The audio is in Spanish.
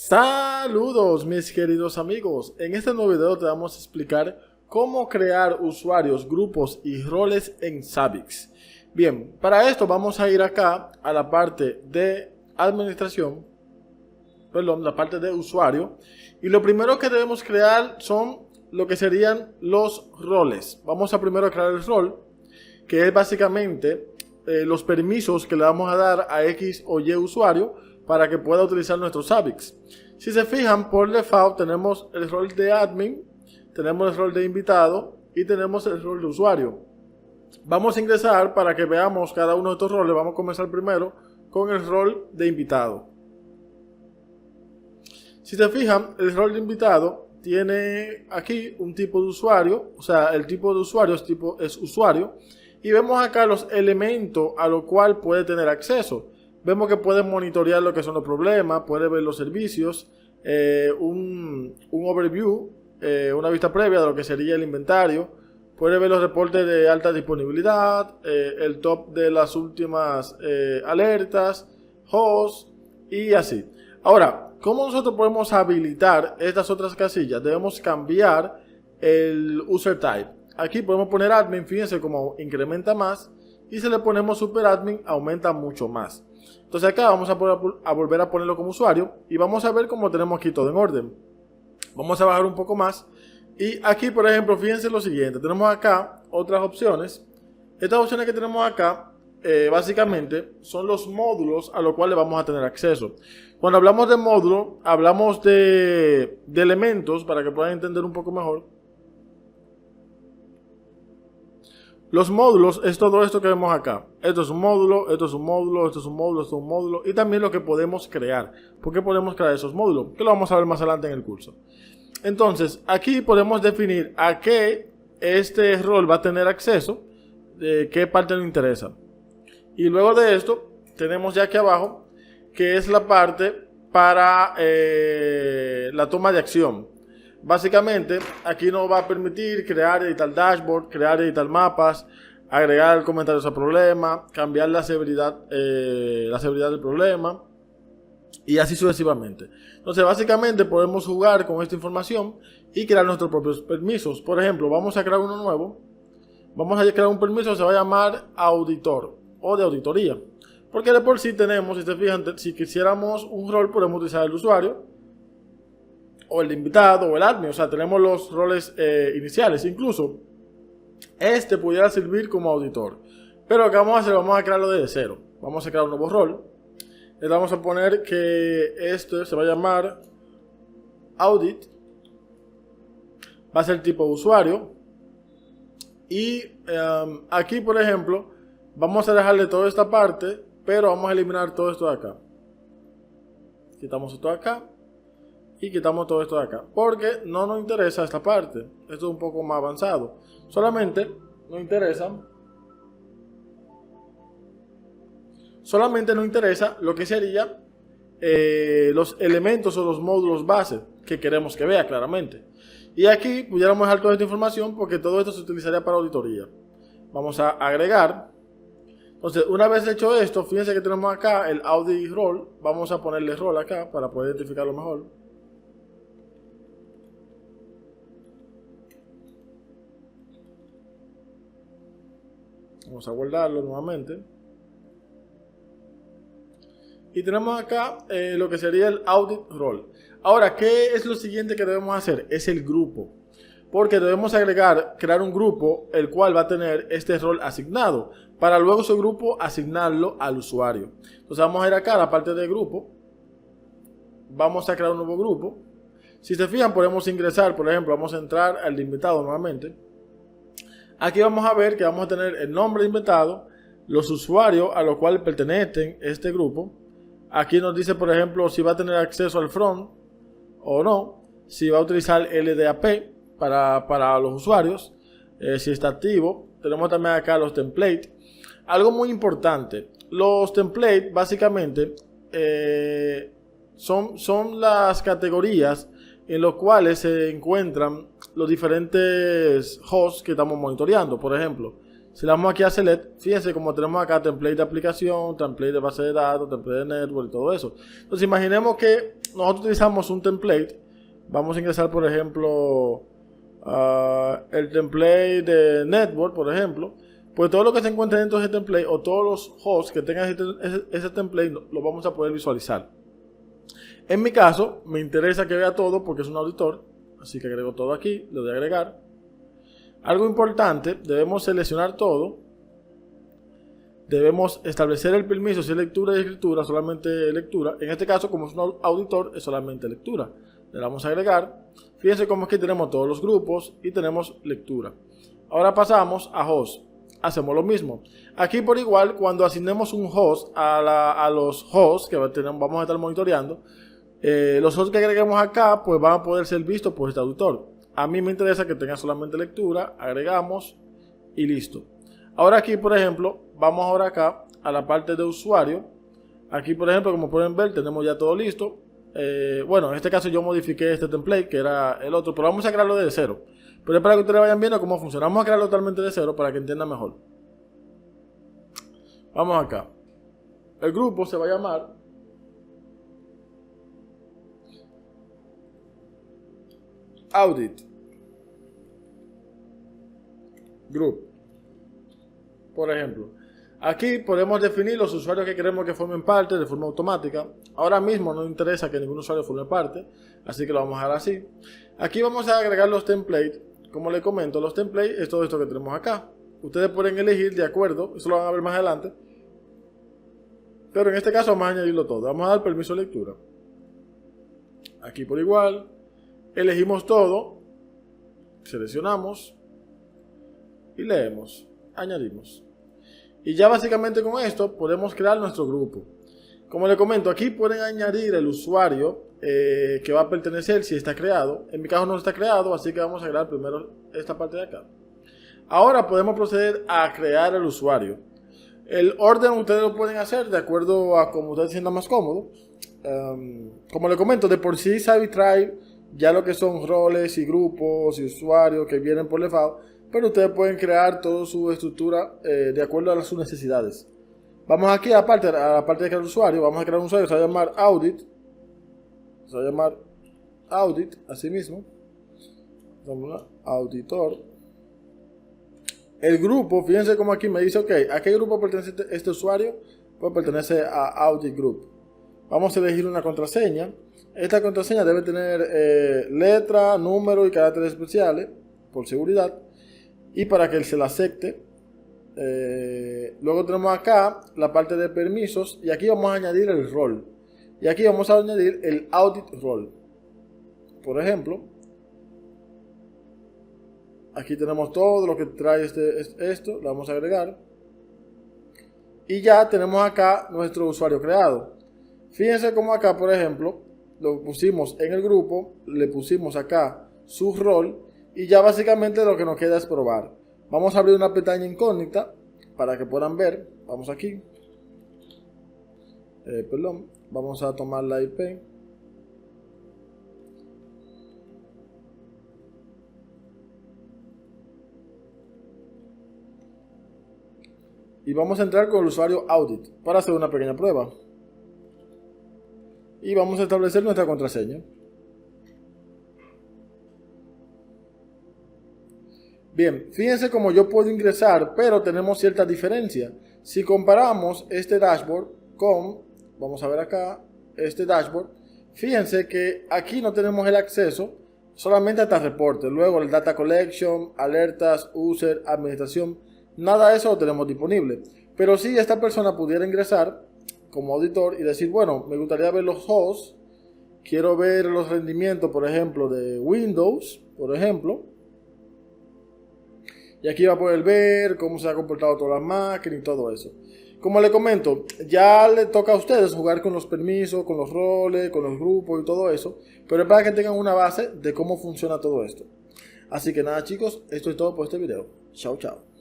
Saludos mis queridos amigos, en este nuevo video te vamos a explicar cómo crear usuarios, grupos y roles en Zabbix. Bien, para esto vamos a ir acá a la parte de administración, la parte de usuario, y lo primero que debemos crear son lo que serían los roles. Vamos a primero crear el rol, que es básicamente los permisos que le vamos a dar a X o Y usuario para que pueda utilizar nuestro Zabbix. Si se fijan, por default tenemos el rol de admin, tenemos el rol de invitado y tenemos el rol de usuario. Vamos a ingresar para que veamos cada uno de estos roles. Vamos a comenzar primero con el rol de invitado. Si se fijan, el rol de invitado tiene aquí un tipo de usuario, o sea, el tipo de usuario es usuario, y vemos acá los elementos a los cuales puede tener acceso. Vemos que puede monitorear lo que son los problemas, puede ver los servicios, un overview, una vista previa de lo que sería el inventario, puede ver los reportes de alta disponibilidad, el top de las últimas alertas, host y así. Ahora, ¿cómo nosotros podemos habilitar estas otras casillas? Debemos cambiar el user type. Aquí podemos poner admin, fíjense cómo incrementa más, y si le ponemos super admin aumenta mucho más. Entonces acá vamos a volver a ponerlo como usuario y vamos a ver cómo tenemos aquí todo en orden. Vamos a bajar un poco más y aquí, por ejemplo, fíjense lo siguiente, tenemos acá otras opciones. Estas opciones que tenemos acá básicamente son los módulos a los cuales vamos a tener acceso. Cuando hablamos de módulo, hablamos de elementos, para que puedan entender un poco mejor. Los módulos es todo esto que vemos acá. Esto es un módulo, esto es un módulo, esto es un módulo, esto es un módulo. Y también lo que podemos crear. ¿Por qué podemos crear esos módulos? Que lo vamos a ver más adelante en el curso. Entonces, aquí podemos definir a qué este rol va a tener acceso, de qué parte nos interesa. Y luego de esto, tenemos ya aquí abajo, que es la parte para la toma de acción. Básicamente, aquí nos va a permitir crear y editar dashboard, crear y editar mapas, agregar comentarios al problema, cambiar la severidad del problema y así sucesivamente. Entonces, básicamente podemos jugar con esta información y crear nuestros propios permisos. Por ejemplo, vamos a crear uno nuevo. Vamos a crear un permiso que se va a llamar auditor o de auditoría. Porque de por sí tenemos, si se fijan, si quisiéramos un rol, podemos utilizar el usuario, o el invitado, o el admin, o sea, tenemos los roles iniciales. Incluso, este pudiera servir como auditor. Pero lo que vamos a hacer, vamos a crearlo desde cero. Vamos a crear un nuevo rol. Le vamos a poner que este se va a llamar audit. Va a ser tipo usuario. Y aquí, por ejemplo, vamos a dejarle toda esta parte, pero vamos a eliminar todo esto de acá. Quitamos esto de acá. Y quitamos todo esto de acá, porque no nos interesa esta parte. Esto es un poco más avanzado. Solamente nos interesa lo que sería los elementos o los módulos base que queremos que vea claramente. Y aquí pudiéramos dejar toda esta información, porque todo esto se utilizaría para auditoría. Vamos a agregar. Entonces, una vez hecho esto, fíjense que tenemos acá el audit role. Vamos a ponerle role acá para poder identificarlo mejor. Vamos a guardarlo nuevamente. Y tenemos acá lo que sería el audit role. Ahora, ¿qué es lo siguiente que debemos hacer? Es el grupo. Porque debemos crear un grupo, el cual va a tener este rol asignado, para luego ese grupo asignarlo al usuario. Entonces vamos a ir acá a la parte de grupo. Vamos a crear un nuevo grupo. Si se fijan, podemos ingresar, por ejemplo, vamos a entrar al de invitado nuevamente. Aquí vamos a ver que vamos a tener el nombre de invitado, los usuarios a los cuales pertenecen este grupo. Aquí nos dice, por ejemplo, si va a tener acceso al front o no, si va a utilizar LDAP para los usuarios, si está activo. Tenemos también acá los templates. Algo muy importante, los templates básicamente son las categorías en los cuales se encuentran los diferentes hosts que estamos monitoreando. Por ejemplo, Si le damos aquí a Select, fíjense como tenemos acá template de aplicación, template de base de datos, template de network y todo eso. Entonces imaginemos que nosotros utilizamos un template. Vamos a ingresar, por ejemplo, el template de network, por ejemplo. Pues todo lo que se encuentre dentro de ese template o todos los hosts que tengan ese template lo vamos a poder visualizar. En mi caso, me interesa que vea todo porque es un auditor. Así que agrego todo aquí, le doy a agregar. Algo importante, debemos seleccionar todo. Debemos establecer el permiso si es lectura y escritura, solamente lectura. En este caso, como es un auditor, es solamente lectura. Le damos a agregar. Fíjense cómo aquí tenemos todos los grupos y tenemos lectura. Ahora pasamos a host. Hacemos lo mismo. Aquí por igual, cuando asignemos un host a los hosts que vamos a estar monitoreando, los hosts que agreguemos acá pues van a poder ser vistos por este auditor. A mí me interesa que tenga solamente lectura, agregamos y listo. Ahora aquí, por ejemplo, vamos ahora acá a la parte de usuario. Aquí, por ejemplo, como pueden ver, tenemos ya todo listo. Bueno, en este caso yo modifiqué este template, que era el otro, pero vamos a crearlo desde cero. Pero es para que ustedes vayan viendo cómo funciona. Vamos a crearlo totalmente de cero para que entiendan mejor. Vamos acá. El grupo se va a llamar Audit Group. Por ejemplo, aquí podemos definir los usuarios que queremos que formen parte de forma automática. Ahora mismo no nos interesa que ningún usuario forme parte, así que lo vamos a dejar así. Aquí vamos a agregar los templates. Como les comento, los templates es todo esto que tenemos acá. Ustedes pueden elegir de acuerdo, eso lo van a ver más adelante. Pero en este caso vamos a añadirlo todo. Vamos a dar permiso de lectura. Aquí por igual. Elegimos todo. Seleccionamos. Y leemos. Añadimos. Y ya básicamente con esto podemos crear nuestro grupo. Como les comento, aquí pueden añadir el usuario que va a pertenecer si está creado. En mi caso no está creado, así que vamos a crear primero esta parte de acá. Ahora podemos proceder a crear el usuario. El orden ustedes lo pueden hacer de acuerdo a como ustedes sientan más cómodo. Como les comento, de por sí Savvy trae ya lo que son roles y grupos y usuarios que vienen por default, pero ustedes pueden crear toda su estructura de acuerdo a sus necesidades. Vamos aquí a la parte de crear usuario. Vamos a crear un usuario que se va a llamar Audit. Se va a llamar Audit, así mismo. Auditor. El grupo, fíjense como aquí me dice, ok, ¿a qué grupo pertenece este usuario? Pues pertenece a Audit Group. Vamos a elegir una contraseña. Esta contraseña debe tener letra, número y caracteres especiales, por seguridad. Y para que él se la acepte. Luego tenemos acá la parte de permisos. Y aquí vamos a añadir el rol. Y aquí vamos a añadir el Audit Role. Por ejemplo, aquí tenemos todo lo que trae esto. Lo vamos a agregar. Y ya tenemos acá nuestro usuario creado. Fíjense como acá, por ejemplo, lo pusimos en el grupo. Le pusimos acá su rol. Y ya básicamente lo que nos queda es probar. Vamos a abrir una pestaña incógnita para que puedan ver. Vamos aquí. Vamos a tomar la IP. Y vamos a entrar con el usuario Audit para hacer una pequeña prueba. Y vamos a establecer nuestra contraseña. Bien, fíjense cómo yo puedo ingresar, pero tenemos cierta diferencia. Si comparamos este dashboard con, vamos a ver acá, este dashboard, fíjense que aquí no tenemos el acceso solamente hasta reportes. Luego el data collection, alertas, user, administración, nada de eso lo tenemos disponible. Pero si esta persona pudiera ingresar como auditor y decir, bueno, me gustaría ver los hosts, quiero ver los rendimientos, por ejemplo, de Windows, por ejemplo. Y aquí va a poder ver cómo se ha comportado todas las máquinas y todo eso. Como les comento, ya le toca a ustedes jugar con los permisos, con los roles, con los grupos y todo eso. Pero es para que tengan una base de cómo funciona todo esto. Así que nada chicos, esto es todo por este video. Chao, chao.